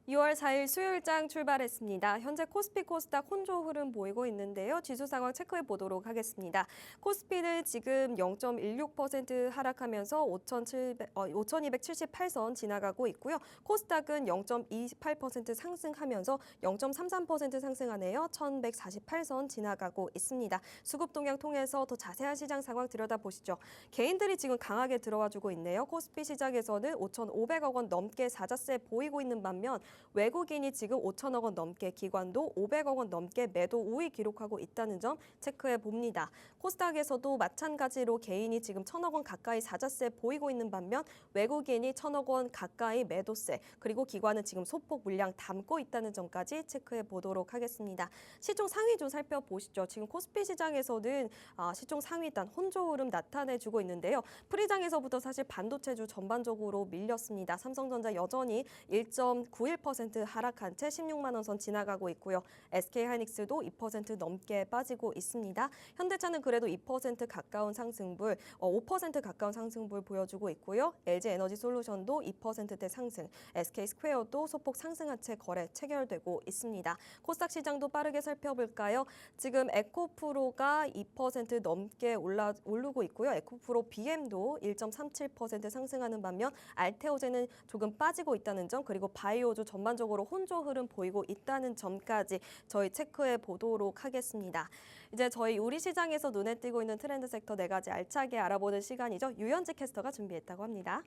2월 4일 수요일장 출발했습니다. 현재 코스피 코스닥 혼조 흐름 보이고 있는데요. 지수 상황 체크해 보도록 하겠습니다. 코스피는 지금 0.16% 하락하면서 5,278선 지나가고 있고요. 코스닥은 0.28% 상승하면서 0.33% 상승하네요. 1,148선 지나가고 있습니다. 수급 동향 통해서 더 자세한 시장 상황 들여다보시죠. 개인들이 지금 강하게 들어와주고 있네요. 코스피 시장에서는 5,500억 원 넘게 사자세 보이고 있는 반면 외국인이 지금 5천억 원 넘게, 기관도 500억 원 넘게 매도 우위 기록하고 있다는 점 체크해 봅니다. 코스닥에서도 마찬가지로 개인이 지금 1,000억 원 가까이 사자세 보이고 있는 반면 외국인이 1,000억 원 가까이 매도세, 그리고 기관은 지금 소폭 물량 담고 있다는 점까지 체크해 보도록 하겠습니다. 시총 상위 좀 살펴보시죠. 지금 코스피 시장에서는 시총 상위단 혼조 흐름 나타내주고 있는데요. 프리장에서부터 사실 반도체주 전반적으로 밀렸습니다. 삼성전자 여전히 1.91% 하락한 채 16만 원 선 지나가고 있고요. SK하이닉스도 2% 넘게 빠지고 있습니다. 현대차는 그래도 2% 가까운 상승분, 5% 가까운 상승분 보여주고 있고요. LG에너지솔루션도 2%대 상승, SK스퀘어도 소폭 상승한 채 거래 체결되고 있습니다. 코스닥 시장도 빠르게 살펴볼까요? 지금 에코프로가 2% 넘게 오르고 있고요. 에코프로 BM도 1.37% 상승하는 반면 알테오제는 조금 빠지고 있다는 점, 그리고 바이오주 전반적으로 혼조 흐름 보이고 있다는 점까지 저희 체크해 보도록 하겠습니다. 이제 저희 우리 시장에서 눈에 띄고 있는 트렌드 섹터 4가지 알차게 알아보는 시간이죠. 유현지 캐스터가 준비했다고 합니다.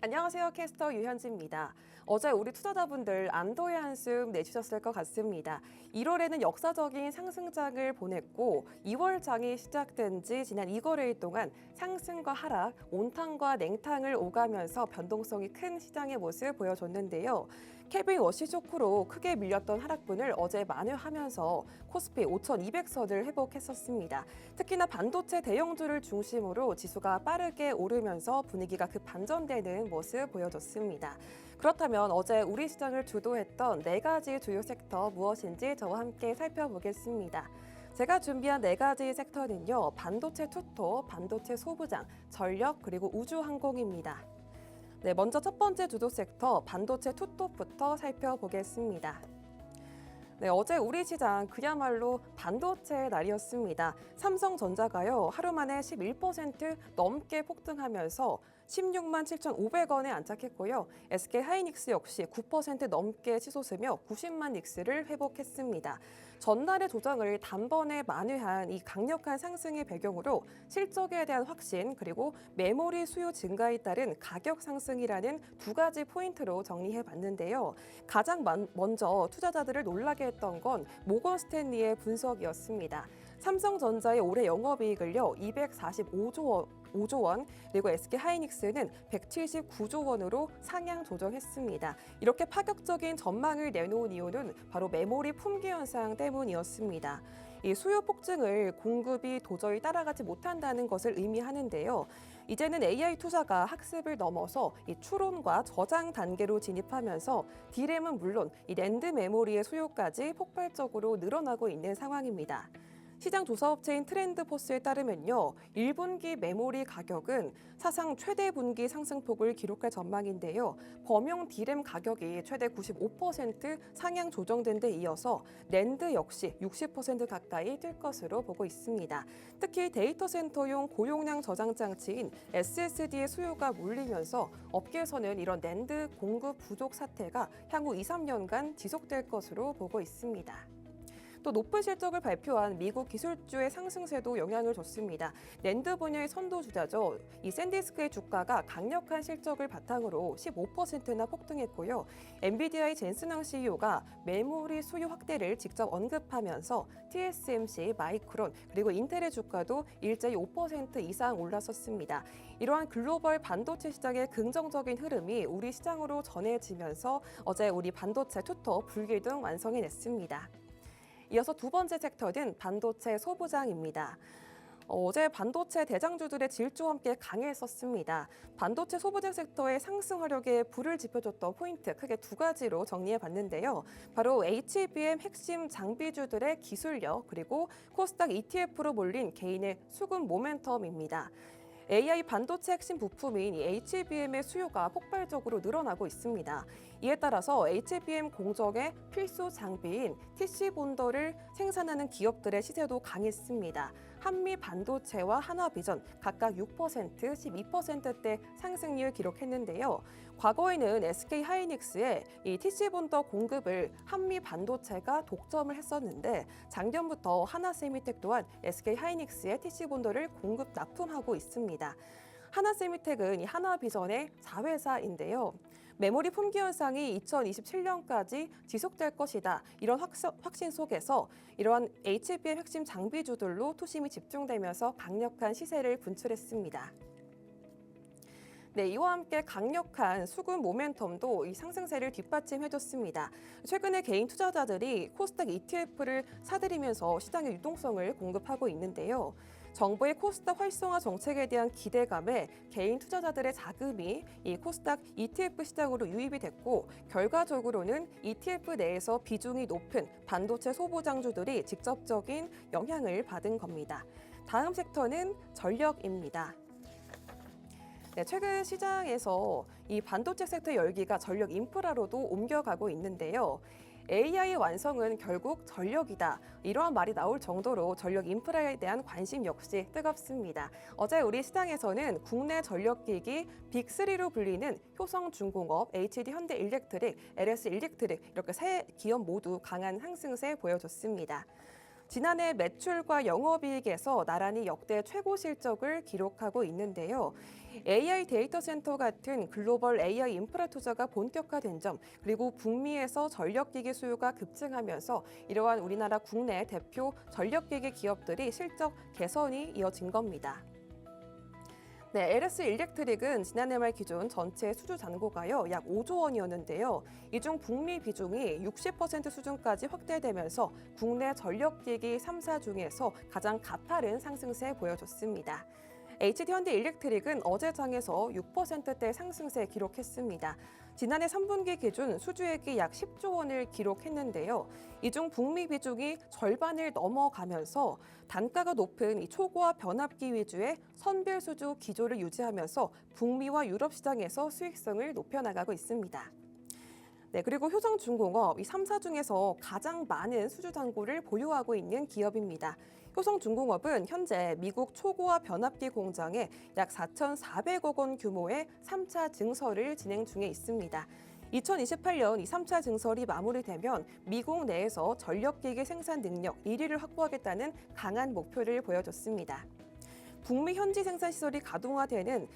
안녕하세요. 캐스터 유현지입니다. 어제 우리 투자자분들 안도의 한숨 내쉬셨을 것 같습니다. 1월에는 역사적인 상승장을 보냈고 2월 장이 시작된 지 지난 2거래일 동안 상승과 하락, 온탕과 냉탕을 오가면서 변동성이 큰 시장의 모습 보여줬는데요. 케빈 워시 쇼크로 크게 밀렸던 하락분을 어제 만회하면서 코스피 5,200선을 회복했었습니다. 특히나 반도체 대형주를 중심으로 지수가 빠르게 오르면서 분위기가 급반전되는 모습 보여줬습니다. 그렇다면 어제 우리 시장을 주도했던 4가지 주요 섹터 무엇인지 저와 함께 살펴보겠습니다. 제가 준비한 4가지 섹터는요. 반도체 투톱, 반도체 소부장, 전력, 그리고 우주항공입니다. 네, 먼저 첫 번째 주도 섹터 반도체 투톱부터 살펴보겠습니다. 네, 어제 우리 시장 그야말로 반도체 날이었습니다. 삼성전자가요 하루 만에 11% 넘게 폭등하면서 16만 7,500원에 안착했고요. SK하이닉스 역시 9% 넘게 치솟으며 90만 닉스를 회복했습니다. 전날의 조정을 단번에 만회한 이 강력한 상승의 배경으로 실적에 대한 확신 그리고 메모리 수요 증가에 따른 가격 상승이라는 2가지 포인트로 정리해봤는데요. 가장 먼저 투자자들을 놀라게 했던 건 모건 스탠리의 분석이었습니다. 삼성전자의 올해 영업이익을요 245조 원, 그리고 SK하이닉스는 179조 원으로 상향 조정했습니다. 이렇게 파격적인 전망을 내놓은 이유는 바로 메모리 품귀 현상 때문이었습니다. 이 수요 폭증을 공급이 도저히 따라가지 못한다는 것을 의미하는데요. 이제는 AI 투자가 학습을 넘어서 이 추론과 저장 단계로 진입하면서 D램은 물론 이 낸드 메모리의 수요까지 폭발적으로 늘어나고 있는 상황입니다. 시장 조사업체인 트렌드포스에 따르면요. 1분기 메모리 가격은 사상 최대 분기 상승폭을 기록할 전망인데요. 범용 D램 가격이 최대 95% 상향 조정된 데 이어서 낸드 역시 60% 가까이 뛸 것으로 보고 있습니다. 특히 데이터 센터용 고용량 저장 장치인 SSD의 수요가 몰리면서 업계에서는 이런 낸드 공급 부족 사태가 향후 2, 3년간 지속될 것으로 보고 있습니다. 또 높은 실적을 발표한 미국 기술주의 상승세도 영향을 줬습니다. 낸드 분야의 선도주자죠. 이 샌디스크의 주가가 강력한 실적을 바탕으로 15%나 폭등했고요. 엔비디아의 젠슨왕 CEO가 메모리 수요 확대를 직접 언급하면서 TSMC, 마이크론, 그리고 인텔의 주가도 일제히 5% 이상 올랐었습니다. 이러한 글로벌 반도체 시장의 긍정적인 흐름이 우리 시장으로 전해지면서 어제 우리 반도체 투톱 불기둥 완성해냈습니다. 이어서 두 번째 섹터는 반도체 소부장입니다. 어제 반도체 대장주들의 질주와 함께 강했었습니다. 반도체 소부장 섹터의 상승 화력에 불을 지펴줬던 포인트 크게 2가지로 정리해봤는데요. 바로 HBM 핵심 장비주들의 기술력 그리고 코스닥 ETF로 몰린 개인의 수급 모멘텀입니다. AI 반도체 핵심 부품인 HBM의 수요가 폭발적으로 늘어나고 있습니다. 이에 따라서 HBM 공정의 필수 장비인 TC 본더를 생산하는 기업들의 시세도 강했습니다. 한미 반도체와 하나비전 각각 6%, 12%대 상승률 기록했는데요. 과거에는 SK 하이닉스의 이 TC 본더 공급을 한미 반도체가 독점을 했었는데 작년부터 하나세미텍 또한 SK 하이닉스의 TC 본더를 공급 납품하고 있습니다. 하나세미텍은 이 하나비전의 자회사인데요. 메모리 품귀 현상이 2027년까지 지속될 것이다. 이런 확신 속에서 이러한 HBM 핵심 장비주들로 투심이 집중되면서 강력한 시세를 분출했습니다. 네, 이와 함께 강력한 수급 모멘텀도 이 상승세를 뒷받침해줬습니다. 최근에 개인 투자자들이 코스닥 ETF를 사들이면서 시장의 유동성을 공급하고 있는데요. 정부의 코스닥 활성화 정책에 대한 기대감에 개인 투자자들의 자금이 이 코스닥 ETF 시장으로 유입이 됐고 결과적으로는 ETF 내에서 비중이 높은 반도체 소부장주들이 직접적인 영향을 받은 겁니다. 다음 섹터는 전력입니다. 네, 최근 시장에서 이 반도체 섹터 열기가 전력 인프라로도 옮겨가고 있는데요. AI 완성은 결국 전력이다. 이러한 말이 나올 정도로 전력 인프라에 대한 관심 역시 뜨겁습니다. 어제 우리 시장에서는 국내 전력기기 빅3로 불리는 효성중공업, HD현대일렉트릭, LS일렉트릭 이렇게 세 기업 모두 강한 상승세 보여줬습니다. 지난해 매출과 영업이익에서 나란히 역대 최고 실적을 기록하고 있는데요. AI 데이터 센터 같은 글로벌 AI 인프라 투자가 본격화된 점, 그리고 북미에서 전력기기 수요가 급증하면서 이러한 우리나라 국내 대표 전력기기 기업들이 실적 개선이 이어진 겁니다. 네, LS일렉트릭은 지난해 말 기준 전체 수주 잔고가요 약 5조 원이었는데요. 이 중 북미 비중이 60% 수준까지 확대되면서 국내 전력기기 3사 중에서 가장 가파른 상승세 보여줬습니다. HD현대일렉트릭은 어제 장에서 6%대 상승세 기록했습니다. 지난해 3분기 기준 수주액이 약 10조 원을 기록했는데요. 이 중 북미 비중이 절반을 넘어가면서 단가가 높은 이 초고화 변압기 위주의 선별 수주 기조를 유지하면서 북미와 유럽 시장에서 수익성을 높여나가고 있습니다. 네, 그리고 효성중공업 이 3사 중에서 가장 많은 수주 잔고를 보유하고 있는 기업입니다. 효성중공업은 현재 미국 초고화 변압기 공장에 약 4,400억 원 규모의 3차 증설을 진행 중에 있습니다. 2028년 이 3차 증설이 마무리되면 미국 내에서 전력기기 생산 능력 1위를 확보하겠다는 강한 목표를 보여줬습니다. 북미 현지 생산 시설이 가동화되는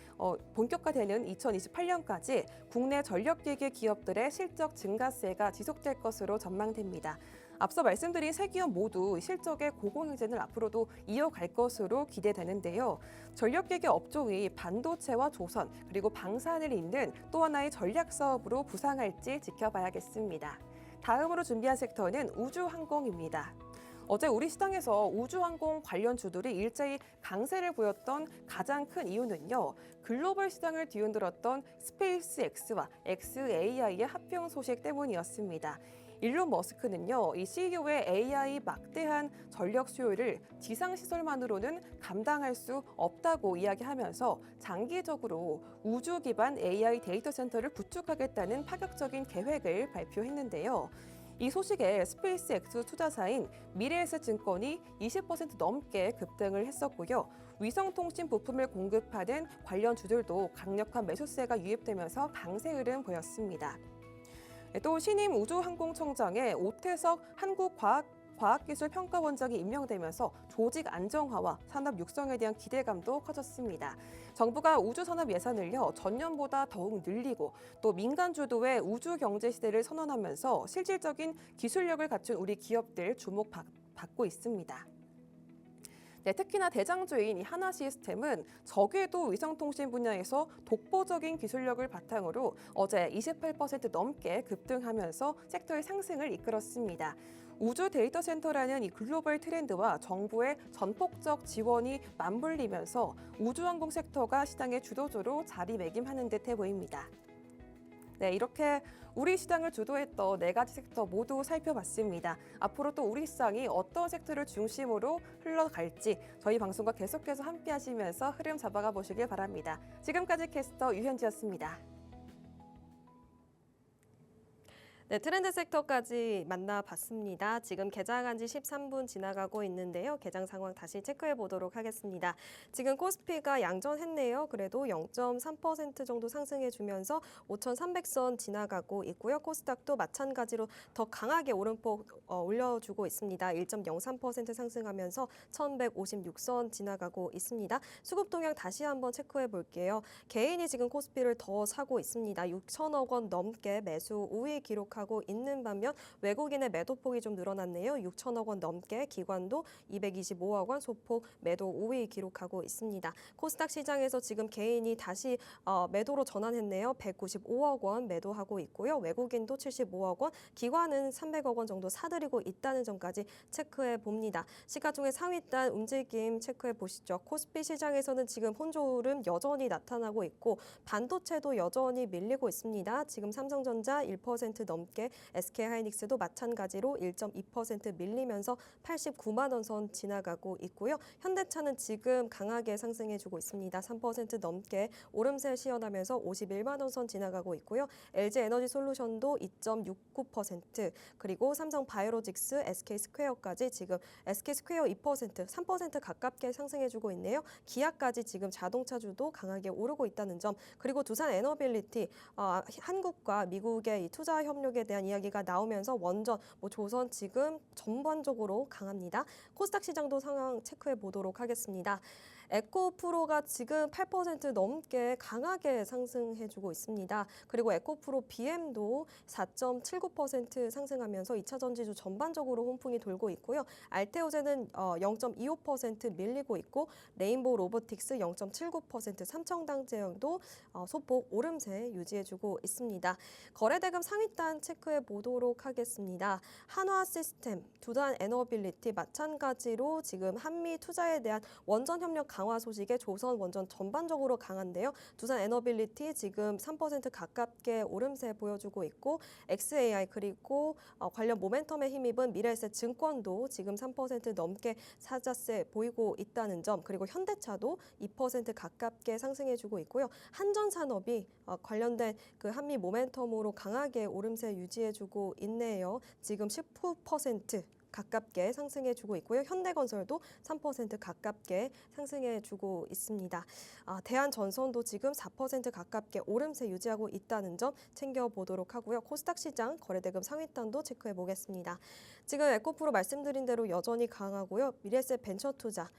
본격화되는 2028년까지 국내 전력기기 기업들의 실적 증가세가 지속될 것으로 전망됩니다. 앞서 말씀드린 세 기업 모두 실적의 고공행진을 앞으로도 이어갈 것으로 기대되는데요. 전력기기 업종이 반도체와 조선 그리고 방산을 잇는 또 하나의 전략 사업으로 부상할지 지켜봐야겠습니다. 다음으로 준비한 섹터는 우주항공입니다. 어제 우리 시장에서 우주항공 관련 주들이 일제히 강세를 보였던 가장 큰 이유는요. 글로벌 시장을 뒤흔들었던 스페이스X와 xAI의 합병 소식 때문이었습니다. 일론 머스크는요, 이 CEO의 AI 막대한 전력 수요를 지상 시설만으로는 감당할 수 없다고 이야기하면서 장기적으로 우주 기반 AI 데이터 센터를 구축하겠다는 파격적인 계획을 발표했는데요. 이 소식에 스페이스X 투자사인 미래에셋증권이 20% 넘게 급등을 했었고요. 위성통신 부품을 공급하는 관련 주들도 강력한 매수세가 유입되면서 강세 흐름 보였습니다. 또 신임 우주항공청장에 오태석 한국과학기술평가원장이 임명되면서 조직 안정화와 산업 육성에 대한 기대감도 커졌습니다. 정부가 우주산업 예산을요 전년보다 더욱 늘리고 또 민간 주도의 우주 경제 시대를 선언하면서 실질적인 기술력을 갖춘 우리 기업들 주목받고 있습니다. 네, 특히나 대장주인 이 하나시스템은 저궤도 위성통신 분야에서 독보적인 기술력을 바탕으로 어제 28% 넘게 급등하면서 섹터의 상승을 이끌었습니다. 우주 데이터 센터라는 이 글로벌 트렌드와 정부의 전폭적 지원이 맞물리면서 우주항공 섹터가 시장의 주도주로 자리매김하는 듯해 보입니다. 네, 이렇게 우리 시장을 주도했던 네 가지 섹터 모두 살펴봤습니다. 앞으로 또 우리 시장이 어떤 섹터를 중심으로 흘러갈지 저희 방송과 계속해서 함께 하시면서 흐름 잡아가 보시길 바랍니다. 지금까지 캐스터 유현지였습니다. 네, 트렌드 섹터까지 만나봤습니다. 지금 개장한 지 13분 지나가고 있는데요. 개장 상황 다시 체크해 보도록 하겠습니다. 지금 코스피가 양전했네요. 그래도 0.3% 정도 상승해 주면서 5,300선 지나가고 있고요. 코스닥도 마찬가지로 더 강하게 오름폭 올려주고 있습니다. 1.03% 상승하면서 1,156선 지나가고 있습니다. 수급 동향 다시 한번 체크해 볼게요. 개인이 지금 코스피를 더 사고 있습니다. 6천억 원 넘게 매수 우위 기록하고 있는 반면 외국인의 매도폭이 좀 늘어났네요. 6천억 원 넘게 기관도 225억 원 소폭 매도 우위 기록하고 있습니다. 코스닥 시장에서 지금 개인이 다시 매도로 전환했네요. 195억 원 매도하고 있고요. 외국인도 75억 원, 기관은 300억 원 정도 사들이고 있다는 점까지 체크해 봅니다. 시가총액 상위단 움직임 체크해 보시죠. 코스피 시장에서는 지금 혼조름 여전히 나타나고 있고 반도체도 여전히 밀리고 있습니다. 지금 삼성전자 1% 넘게, SK하이닉스도 마찬가지로 1.2% 밀리면서 89만 원 선 지나가고 있고요. 현대차는 지금 강하게 상승해주고 있습니다. 3% 넘게 오름세 시연하면서 51만 원 선 지나가고 있고요. LG에너지솔루션도 2.69%, 그리고 삼성바이오로직스, SK스퀘어까지 지금 SK스퀘어 2%, 3% 가깝게 상승해주고 있네요. 기아까지 지금 자동차주도 강하게 오르고 있다는 점, 그리고 두산에너빌리티, 한국과 미국의 이 투자 협력에 대한 이야기가 나오면서 원전, 조선 지금 전반적으로 강합니다. 코스닥 시장도 상황 체크해 보도록 하겠습니다. 에코프로가 지금 8% 넘게 강하게 상승해주고 있습니다. 그리고 에코프로 BM도 4.79% 상승하면서 2차 전지주 전반적으로 훈풍이 돌고 있고요. 알테오제는 0.25% 밀리고 있고, 레인보우 로보틱스 0.79%, 삼청당제형도 소폭 오름세 유지해주고 있습니다. 거래대금 상위단 체크해 보도록 하겠습니다. 한화시스템, 두산에너빌리티 마찬가지로 지금 한미 투자에 대한 원전 협력 강화 소식에 조선 원전 전반적으로 강한데요. 두산에너빌리티 지금 3% 가깝게 오름세 보여주고 있고, XAI 그리고 관련 모멘텀에 힘입은 미래에셋 증권도 지금 3% 넘게 사자세 보이고 있다는 점, 그리고 현대차도 2% 가깝게 상승해주고 있고요. 한전산업이 관련된 그 한미 모멘텀으로 강하게 오름세 유지해주고 있네요. 지금 19% 가깝게 상승해주고 있고요. 현대건설도 3% 가깝게 상승해주고 있습니다. 대한전선도 지금 4% 가깝게 오름세 유지하고 있다는 점 챙겨보도록 하고요. 코스닥 시장 거래대금 상위단도 체크해 보겠습니다. 지금 에코프로 말씀드린 대로 여전히 강하고요. 미래에셋 벤처투자,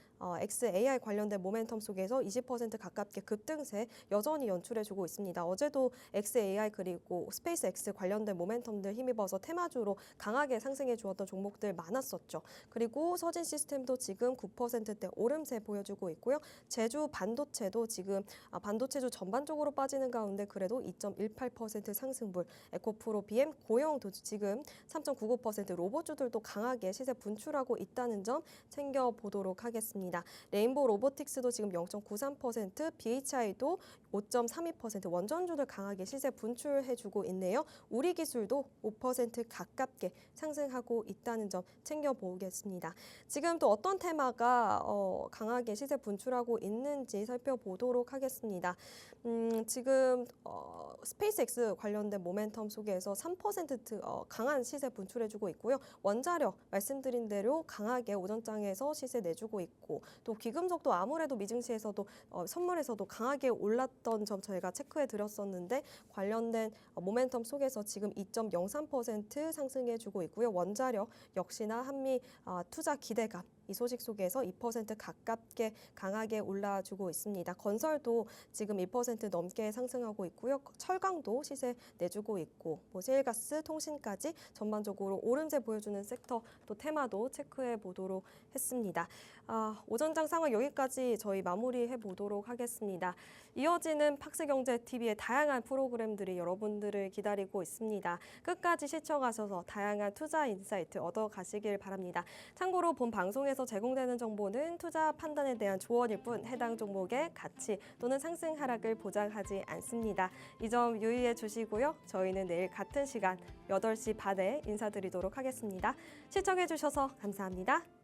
XAI 관련된 모멘텀 속에서 20% 가깝게 급등세 여전히 연출해주고 있습니다. 어제도 XAI 그리고 스페이스X 관련된 모멘텀들 힘입어서 테마주로 강하게 상승해 주었던 종목들 많았었죠. 그리고 서진 시스템도 지금 9%대 오름세 보여주고 있고요. 제주 반도체도 지금 반도체주 전반적으로 빠지는 가운데 그래도 2.18% 상승분, 에코프로 BM 고영도 지금 3.99%, 로봇주들도 강하게 시세 분출하고 있다는 점 챙겨보도록 하겠습니다. 레인보우 로보틱스도 지금 0.93%, BHI도 5.32%, 원전주들 강하게 시세 분출해주고 있네요. 우리기술도 5% 가깝게 상승하고 있다는 점 챙겨보겠습니다. 지금 또 어떤 테마가 강하게 시세 분출하고 있는지 살펴보도록 하겠습니다. 지금 스페이스X 관련된 모멘텀 속에서 3% 강한 시세 분출해주고 있고요. 원자력 말씀드린 대로 강하게 오전장에서 시세 내주고 있고, 또 귀금속도 아무래도 미증시에서도 선물에서도 강하게 올랐던 점 저희가 체크해 드렸었는데 관련된 모멘텀 속에서 지금 2.03% 상승해주고 있고요. 원자력 역시나 한미 투자 기대감, 이 소식 속에서 2% 가깝게 강하게 올라주고 있습니다. 건설도 지금 1% 넘게 상승하고 있고요. 철강도 시세 내주고 있고, 셰일가스, 통신까지 전반적으로 오름세 보여주는 섹터, 또 테마도 체크해 보도록 했습니다. 오전장 상황 여기까지 저희 마무리해 보도록 하겠습니다. 이어지는 팍스경제TV의 다양한 프로그램들이 여러분들을 기다리고 있습니다. 끝까지 시청하셔서 다양한 투자 인사이트 얻어가시길 바랍니다. 참고로 본 방송에서 제공되는 정보는 투자 판단에 대한 조언일 뿐 해당 종목의 가치 또는 상승 하락을 보장하지 않습니다. 이 점 유의해 주시고요. 저희는 내일 같은 시간 8시 반에 인사드리도록 하겠습니다. 시청해 주셔서 감사합니다.